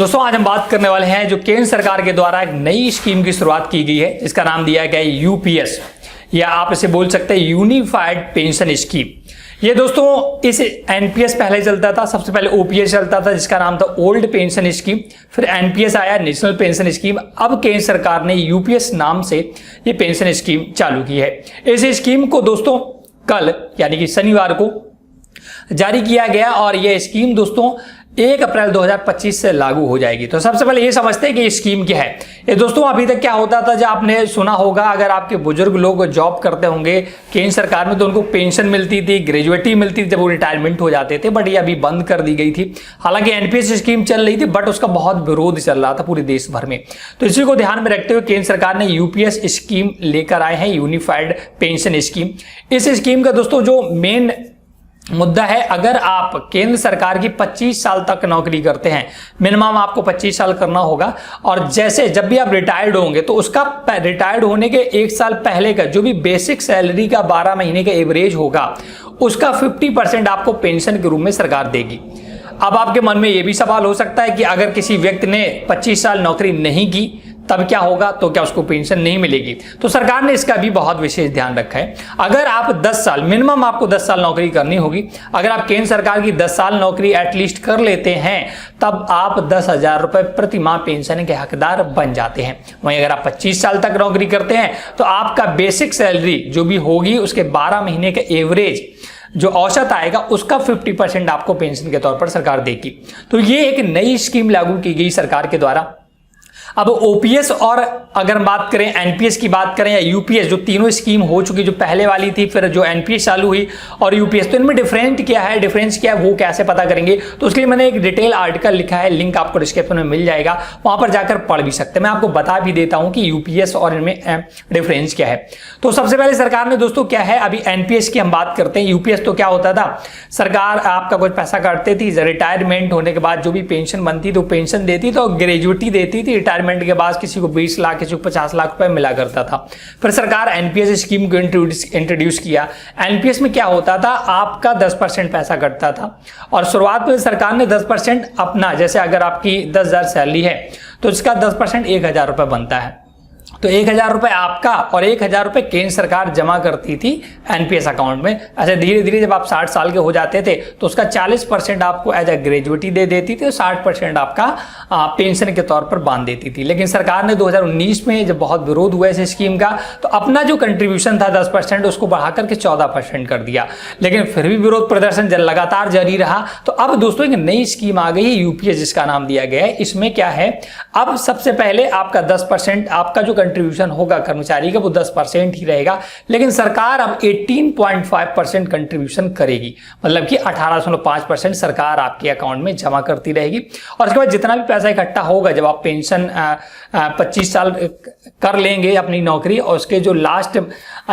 दोस्तों आज हम बात करने वाले हैं जो केंद्र सरकार के द्वारा एक नई स्कीम की शुरुआत की गई है जिसका नाम दिया गया है यूपीएस या आप इसे बोल सकते हैं यूनिफाइड पेंशन स्कीम। ये दोस्तों इस एनपीएस पहले चलता था, सबसे पहले ओपीएस चलता था जिसका नाम था ओल्ड पेंशन स्कीम, फिर एनपीएस आया नेशनल पेंशन स्कीम। अब केंद्र सरकार ने यूपीएस नाम से ये पेंशन स्कीम चालू की है। इस स्कीम को दोस्तों कल यानी कि शनिवार को जारी किया गया और यह स्कीम दोस्तों 1 अप्रैल 2025 से लागू हो जाएगी। तो सबसे पहले ये समझते हैं कि ये स्कीम क्या है। ये दोस्तों अभी तक क्या होता था, जब आपने सुना होगा, अगर आपके बुजुर्ग लोग जॉब करते होंगे केंद्र सरकार में तो उनको पेंशन मिलती थी, ग्रेजुएटी मिलती थी जब वो रिटायरमेंट हो जाते थे, बट ये अभी बंद कर दी गई थी। हालांकि एनपीएस स्कीम चल रही थी बट उसका बहुत विरोध चल रहा था पूरे देश भर में। तो इसी को ध्यान में रखते हुए केंद्र सरकार ने यूपीएस स्कीम लेकर आए हैं, यूनिफाइड पेंशन स्कीम। इस स्कीम का दोस्तों जो मेन मुद्दा है, अगर आप केंद्र सरकार की 25 साल तक नौकरी करते हैं, मिनिमम आपको 25 साल करना होगा, और जैसे जब भी आप रिटायर्ड होंगे तो उसका रिटायर्ड होने के 1 साल पहले का जो भी बेसिक सैलरी का 12 महीने का एवरेज होगा उसका 50% आपको पेंशन के रूप में सरकार देगी। अब आपके मन में यह भी सवाल हो सकता है कि अगर किसी व्यक्ति ने 25 साल नौकरी नहीं की तब क्या होगा, तो क्या उसको पेंशन नहीं मिलेगी? तो सरकार ने इसका भी बहुत विशेष ध्यान रखा है। अगर आप 10 साल मिनिमम आपको 10 साल नौकरी करनी होगी, अगर आप केंद्र सरकार की 10 साल नौकरी एटलीस्ट कर लेते हैं तब आप 10,000 रुपए प्रति माह पेंशन के हकदार बन जाते हैं। वहीं अगर आप 25 साल तक नौकरी करते हैं तो आपका बेसिक सैलरी जो भी होगी उसके 12 महीने का एवरेज जो औसत आएगा उसका 50% आपको पेंशन के तौर पर सरकार देगी। तो ये एक नई स्कीम लागू की गई सरकार के द्वारा। अब ओपीएस और अगर हम बात करें एनपीएस की बात करें या यूपीएस, जो तीनों स्कीम हो चुकी, जो पहले वाली थी फिर जो एनपीएस चालू हुई और यूपीएस, तो इनमें डिफरेंस क्या है वो कैसे पता करेंगे? तो उसके लिए मैंने एक डिटेल आर्टिकल लिखा है, लिंक आपको डिस्क्रिप्शन में मिल जाएगा, वहां पर जाकर पढ़ भी सकते हैं। मैं आपको बता भी देता हूं कि यूपीएस और इनमें डिफरेंस क्या है। तो सबसे पहले सरकार ने दोस्तों क्या है, अभी एनपीएस की हम बात करते हैं। यूपीएस तो क्या होता था, सरकार आपका कुछ पैसा काटती थी, रिटायरमेंट होने के बाद जो भी पेंशन बनती तो पेंशन देती, तो ग्रेजुएटी देती थी, रिटायरमेंट के बाद किसी को 20 लाख किसी को 50 लाख रुपए मिला करता था। फिर सरकार एनपीएस स्कीम को इंट्रोड्यूस किया। एनपीएस में क्या होता था, आपका 10% पैसा कटता था और शुरुआत में सरकार ने 10% अपना, जैसे अगर आपकी 10,000 सैलरी है तो इसका 10% 1,000 रुपए बनता है, तो 1,000 रुपए आपका और 1,000 रुपए केंद्र सरकार जमा करती थी एनपीएस अकाउंट में। ऐसे धीरे धीरे जब आप 60 साल के हो जाते थे तो उसका 40% आपको एज ए ग्रेजुएटी दे देती थी और 60% आपका पेंशन के तौर पर बांध देती थी। लेकिन सरकार ने 2019 में जब बहुत विरोध हुआ इस स्कीम का तो अपना जो कंट्रीब्यूशन था 10% उसको बढ़ाकर के 14% कर दिया। लेकिन फिर भी विरोध प्रदर्शन लगातार जारी रहा। तो अब दोस्तों एक नई स्कीम आ गई है यूपीएस जिसका नाम दिया गया है। इसमें क्या है, अब सबसे पहले आपका 10% आपका जो कंट्रीब्यूशन होगा कर्मचारी का वो 10% ही रहेगा, लेकिन सरकार अब 18.5% कंट्रीब्यूशन करेगी, मतलब कि 18.5% सरकार आपके अकाउंट में जमा करती रहेगी। और उसके बाद जितना भी पैसा इकट्ठा होगा जब आप पेंशन 25 साल कर लेंगे अपनी नौकरी और उसके जो लास्ट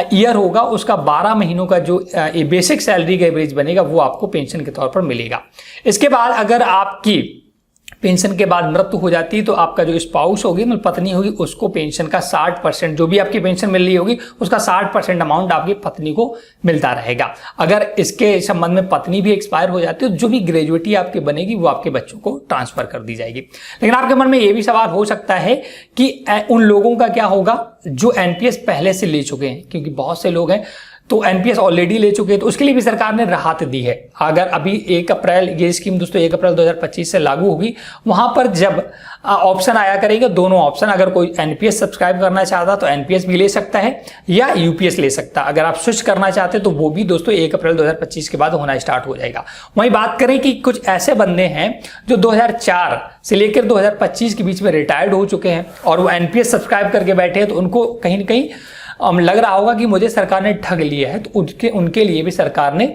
ईयर होगा उसका 12 महीनों का जो बेसिक सैलरी का एवरेज बनेगा वो आपको पेंशन के तौर पर मिलेगा। इसके बाद अगर आपकी पेंशन के बाद मृत्यु हो जाती है तो आपका जो स्पाउस होगी मतलब पत्नी होगी उसको पेंशन का 60%, जो भी आपकी पेंशन मिल रही होगी उसका 60% अमाउंट आपकी पत्नी को मिलता रहेगा। अगर इसके संबंध में पत्नी भी एक्सपायर हो जाती है तो जो भी ग्रेजुएटी आपकी बनेगी वो आपके बच्चों को ट्रांसफर कर दी जाएगी। लेकिन आपके मन में ये भी सवाल हो सकता है कि उन लोगों का क्या होगा जो एनपीएस पहले से ले चुके हैं, क्योंकि बहुत से लोग हैं तो एनपीएस ऑलरेडी ले चुके हैं, तो उसके लिए भी सरकार ने राहत दी है। अगर अभी 1 अप्रैल ये स्कीम दोस्तों 1 अप्रैल 2025 से लागू होगी, वहां पर जब ऑप्शन आया करेंगे दोनों ऑप्शन, अगर कोई एनपीएस सब्सक्राइब करना चाहता तो एनपीएस भी ले सकता है या यूपीएस ले सकता है। अगर आप स्विच करना चाहते तो वो भी दोस्तों 1 अप्रैल 2025 के बाद होना स्टार्ट हो जाएगा। वहीं बात करें कि कुछ ऐसे बंदे हैं जो 2004 से लेकर 2025 के बीच में रिटायर्ड हो चुके हैं और वो एनपीएस सब्सक्राइब करके बैठे हैं, तो उनको कहीं ना कहीं लग रहा होगा कि मुझे सरकार ने ठग लिया है, तो उनके लिए भी सरकार ने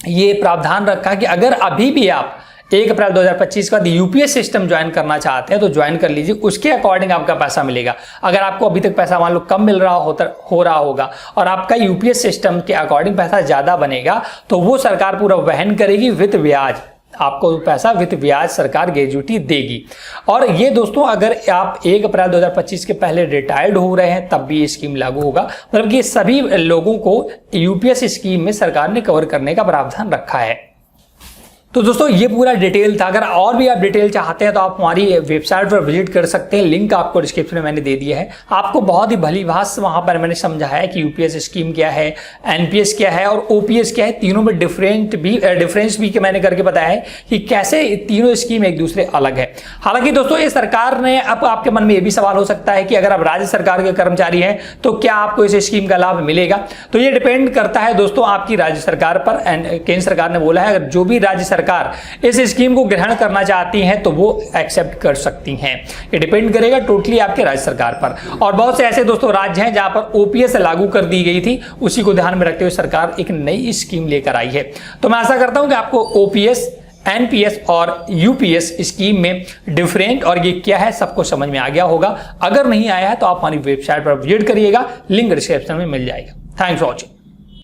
ये प्रावधान रखा कि अगर अभी भी आप 1 अप्रैल 2025 के बाद यूपीएस सिस्टम ज्वाइन करना चाहते हैं तो ज्वाइन कर लीजिए, उसके अकॉर्डिंग आपका पैसा मिलेगा। अगर आपको अभी तक पैसा मान लो कम मिल रहा हो रहा होगा और आपका यूपीएस सिस्टम के अकॉर्डिंग पैसा ज्यादा बनेगा तो वो सरकार पूरा वहन करेगी विद ब्याज, आपको पैसा विद ब्याज सरकार ग्रेजुएटी देगी। और ये दोस्तों अगर आप 1 अप्रैल 2025 के पहले रिटायर्ड हो रहे हैं तब भी ये स्कीम लागू होगा, मतलब कि सभी लोगों को यूपीएस स्कीम में सरकार ने कवर करने का प्रावधान रखा है। तो दोस्तों ये पूरा डिटेल था। अगर और भी आप डिटेल चाहते हैं तो आप हमारी वेबसाइट पर विजिट कर सकते हैं, लिंक आपको डिस्क्रिप्शन में मैंने दे दिया है। आपको बहुत ही भली भाष वहां पर मैंने समझाया है कि यूपीएस स्कीम क्या है, एनपीएस क्या है और ओपीएस क्या है, तीनों में डिफरेंस भी मैंने करके बताया है कि कैसे तीनों स्कीम एक दूसरे अलग है। हालांकि दोस्तों ये सरकार ने, अब आपके मन में ये भी सवाल हो सकता है कि अगर आप राज्य सरकार के कर्मचारी हैं तो क्या आपको इस स्कीम का लाभ मिलेगा? तो ये डिपेंड करता है दोस्तों आपकी राज्य सरकार पर। केंद्र सरकार ने बोला है अगर जो भी राज्य सरकार इस स्कीम को ग्रहण करना चाहती हैं तो वो एक्सेप्ट कर सकती हैं। ये डिपेंड करेगा टोटली आपके राज्य सरकार पर। और बहुत से ऐसे दोस्तों राज्य हैं जहां पर ओपीएस लागू कर दी गई थी, उसी को ध्यान में रखते हुए सरकार एक नई स्कीम लेकर आई है। तो मैं आशा करता हूं कि आपको ओपीएस, एनपीएस और यूपीएस स्कीम में डिफरेंट और ये क्या है सबको समझ में आ गया होगा। अगर नहीं आया है तो आप हमारी वेबसाइट पर विजिट करिएगा, लिंक डिस्क्रिप्शन में मिल जाएगा। Thanks for watching.